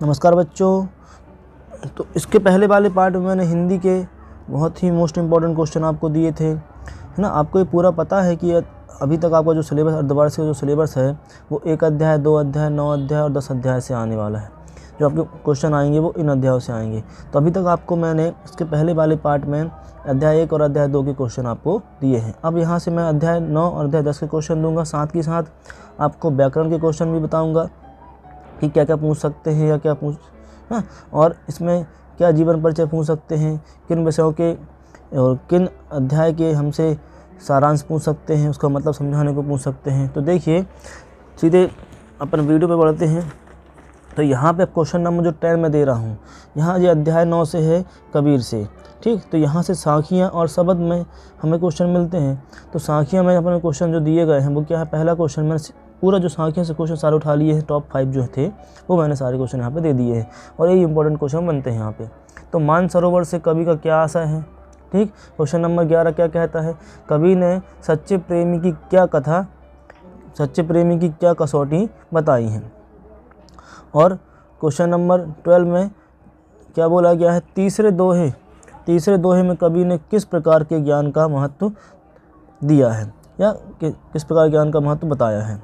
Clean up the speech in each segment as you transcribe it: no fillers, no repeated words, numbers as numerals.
नमस्कार बच्चों। तो इसके पहले वाले पार्ट में मैंने हिंदी के बहुत ही मोस्ट इम्पॉर्टेंट क्वेश्चन आपको दिए थे, है ना। आपको ये पूरा पता है कि अभी तक आपका जो सिलेबस अर्धवार्षिक का जो सिलेबस है वो 1 अध्याय, 2 अध्याय, 9 अध्याय और 10 अध्याय से आने वाला है। जो आपके क्वेश्चन आएंगे वो इन अध्यायों से आएंगे। तो अभी तक आपको मैंने इसके पहले वाले पार्ट में अध्याय 1 और अध्याय 2 के क्वेश्चन आपको दिए हैं। अब यहाँ से मैं अध्याय 9 और अध्याय 10 के क्वेश्चन दूंगा। साथ ही साथ आपको व्याकरण के क्वेश्चन भी बताऊँगा कि क्या क्या पूछ सकते हैं या क्या पूछ, हाँ, और इसमें क्या जीवन परिचय पूछ सकते हैं, किन विषयों के और किन अध्याय के हमसे सारांश पूछ सकते हैं, उसका मतलब समझाने को पूछ सकते हैं। तो देखिए सीधे अपन वीडियो पे बढ़ते हैं। तो यहाँ पे क्वेश्चन नंबर जो 10 में दे रहा हूँ, यहाँ ये अध्याय 9 से है, कबीर से, ठीक। तो यहाँ से साखियाँ और शब्द में हमें क्वेश्चन मिलते हैं। तो साखियाँ में अपने क्वेश्चन जो दिए गए हैं वो क्या है, पहला क्वेश्चन मैंने पूरा जो साखियों से क्वेश्चन सारे उठा लिए हैं, टॉप 5 जो थे वो मैंने सारे क्वेश्चन यहाँ पे दे दिए हैं और यही इंपॉर्टेंट क्वेश्चन बनते हैं यहाँ पे। तो मानसरोवर से कवि का क्या आशय है, ठीक। क्वेश्चन नंबर 11 क्या कहता है, कवि ने सच्चे प्रेमी की क्या कसौटी बताई है। और क्वेश्चन नंबर 12 में क्या बोला गया है, तीसरे दोहे में कवि ने किस प्रकार के ज्ञान का महत्व दिया है या किस प्रकार ज्ञान का महत्व बताया है।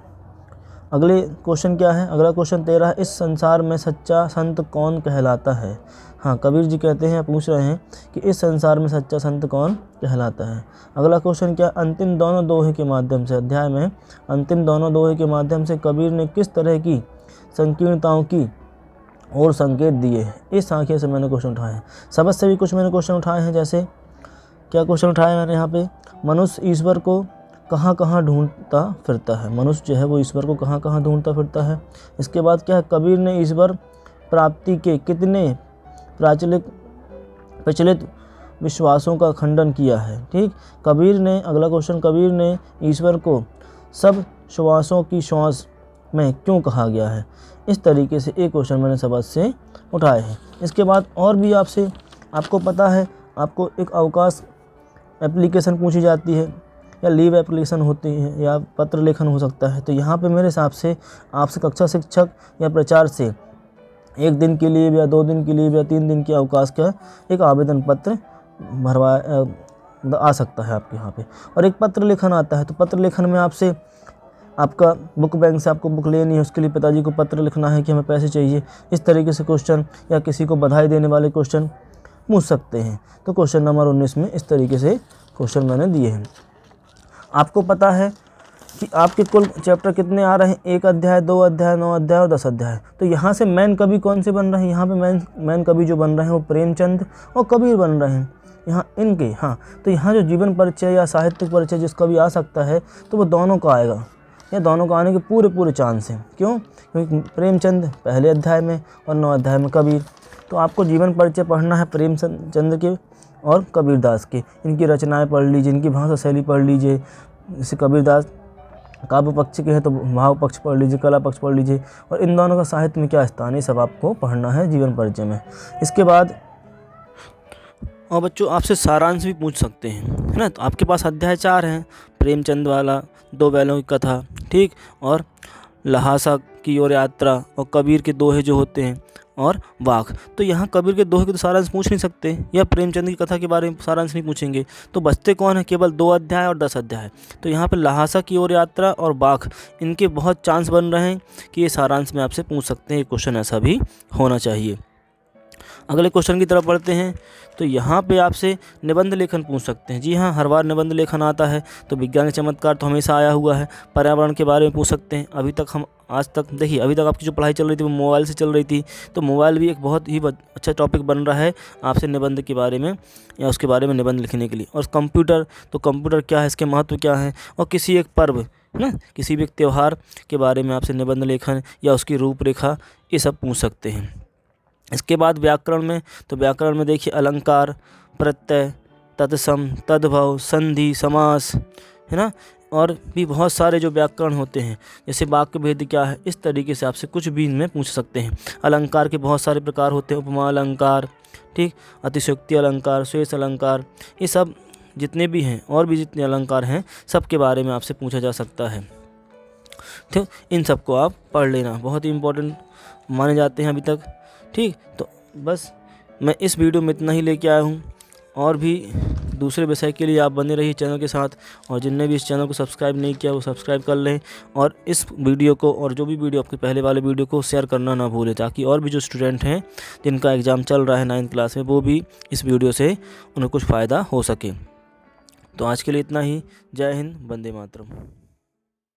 अगले क्वेश्चन क्या है, अगला क्वेश्चन 13 है, इस संसार में सच्चा संत कौन कहलाता है। हाँ, कबीर जी कहते हैं, पूछ रहे हैं कि इस संसार में सच्चा संत कौन कहलाता है। अगला क्वेश्चन क्या, अंतिम दोनों दोहे के माध्यम से, अध्याय में अंतिम दोनों दोहे के माध्यम से कबीर ने किस तरह की संकीर्णताओं की और संकेत दिए हैं। इस सांख्य से मैंने क्वेश्चन उठाए हैं। शब्द से भी कुछ मैंने क्वेश्चन उठाए हैं। जैसे क्या क्वेश्चन उठाए मैंने यहाँ पे, मनुष्य ईश्वर को कहाँ कहाँ ढूंढता फिरता है। मनुष्य जो है वो ईश्वर को कहाँ कहाँ ढूंढता फिरता है। इसके बाद क्या है, कबीर ने ईश्वर प्राप्ति के कितने प्रचलित विश्वासों का खंडन किया है, ठीक। कबीर ने, अगला क्वेश्चन, कबीर ने ईश्वर को सब श्वासों की श्वास में क्यों कहा गया है। इस तरीके से एक क्वेश्चन मैंने शब्द से उठाए हैं। इसके बाद और भी आपको पता है, आपको एक अवकाश एप्लीकेशन पूछी जाती है या लीव एप्लीकेशन होती है या पत्र लेखन हो सकता है। तो यहाँ पे मेरे हिसाब से आपसे कक्षा शिक्षक या प्रचार से 1 दिन के लिए या 2 दिन के लिए या 3 दिन के अवकाश का एक आवेदन पत्र भरवा आ सकता है आपके यहाँ पे। और एक पत्र लेखन आता है। तो पत्र लेखन में आपसे आपका बुक बैंक से आपको बुक लेनी है, उसके लिए पिताजी को पत्र लिखना है कि हमें पैसे चाहिए। इस तरीके से क्वेश्चन या किसी को बधाई देने वाले क्वेश्चन पूछ सकते हैं। तो क्वेश्चन नंबर 19 में इस तरीके से क्वेश्चन मैंने दिए हैं। आपको पता है कि आपके कुल चैप्टर कितने आ रहे हैं, 1 अध्याय, 2 अध्याय, 9 अध्याय और 10 अध्याय। तो यहाँ से मेन कवि कौन से बन रहे हैं, यहाँ पे मेन कवि जो बन रहे हैं वो प्रेमचंद और कबीर बन रहे हैं यहाँ इनके। हाँ, तो यहाँ जो जीवन परिचय या साहित्यिक परिचय जिसका भी आ सकता है तो वो दोनों का आएगा, या दोनों का आने के पूरे चांस हैं। क्यों, क्योंकि प्रेमचंद पहले अध्याय में और 9 अध्याय में कबीर। तो आपको जीवन परिचय पढ़ना है प्रेमचंद के और कबीरदास के। इनकी रचनाएं पढ़ लीजिए, इनकी भाषा शैली पढ़ लीजिए। जैसे कबीरदास काव्य पक्ष के हैं तो भाव पक्ष पढ़ लीजिए, कला पक्ष पढ़ लीजिए, और इन दोनों का साहित्य में क्या स्थान है सब आपको पढ़ना है जीवन परिचय में। इसके बाद और बच्चों आपसे सारांश भी पूछ सकते हैं, है ना। तो आपके पास अध्याय 4 हैं, प्रेमचंद वाला, 2 बैलों की कथा, ठीक, और लहासा की ओर यात्रा, और कबीर के दोहे जो होते हैं, और वाक। तो यहाँ कबीर के दोहे के तो सारांश पूछ नहीं सकते या प्रेमचंद की कथा के बारे में सारांश नहीं पूछेंगे। तो बचते कौन है, केवल 2 अध्याय और 10 अध्याय। तो यहाँ पे लहासा की ओर यात्रा और बाख, इनके बहुत चांस बन रहे हैं कि ये सारांश में आपसे पूछ सकते हैं। ये क्वेश्चन ऐसा भी होना चाहिए। अगले क्वेश्चन की तरफ बढ़ते हैं। तो यहाँ पे आपसे निबंध लेखन पूछ सकते हैं। जी हाँ, हर बार निबंध लेखन आता है। तो विज्ञान के चमत्कार तो हमेशा आया हुआ है। पर्यावरण के बारे में पूछ सकते हैं। अभी तक आपकी जो पढ़ाई चल रही थी वो मोबाइल से चल रही थी। तो मोबाइल भी एक बहुत ही अच्छा टॉपिक बन रहा है आपसे निबंध के बारे में या उसके बारे में निबंध लिखने के लिए। और कंप्यूटर, तो कंप्यूटर क्या है, इसके महत्व क्या है, और किसी एक पर्व, है ना, किसी भी एक त्यौहार के बारे में आपसे निबंध लेखन या उसकी रूपरेखा, ये सब पूछ सकते हैं। इसके बाद व्याकरण में, तो व्याकरण में देखिए अलंकार, प्रत्यय, तत्सम, तद्भव, संधि, समास, है ना, और भी बहुत सारे जो व्याकरण होते हैं, जैसे वाक्य भेद क्या है, इस तरीके से आपसे कुछ भी इनमें पूछ सकते हैं। अलंकार के बहुत सारे प्रकार होते हैं, उपमा अलंकार, ठीक, अतिशयोक्ति अलंकार, शेष अलंकार, ये सब जितने भी हैं और भी जितने अलंकार हैं सब के बारे में आपसे पूछा जा सकता है। ठीक, इन सबको आप पढ़ लेना, बहुत ही इम्पोर्टेंट माने जाते हैं अभी तक। ठीक, तो बस मैं इस वीडियो में इतना ही लेके आया हूँ। और भी दूसरे विषय के लिए आप बने रहिए चैनल के साथ, और जिनने भी इस चैनल को सब्सक्राइब नहीं किया वो सब्सक्राइब कर लें, और इस वीडियो को और जो भी वीडियो आपके पहले वाले वीडियो को शेयर करना ना भूलें, ताकि और भी जो स्टूडेंट हैं जिनका एग्ज़ाम चल रहा है 9th क्लास में, वो भी इस वीडियो से उन्हें कुछ फ़ायदा हो सके। तो आज के लिए इतना ही। जय हिंद, वंदे मातरम।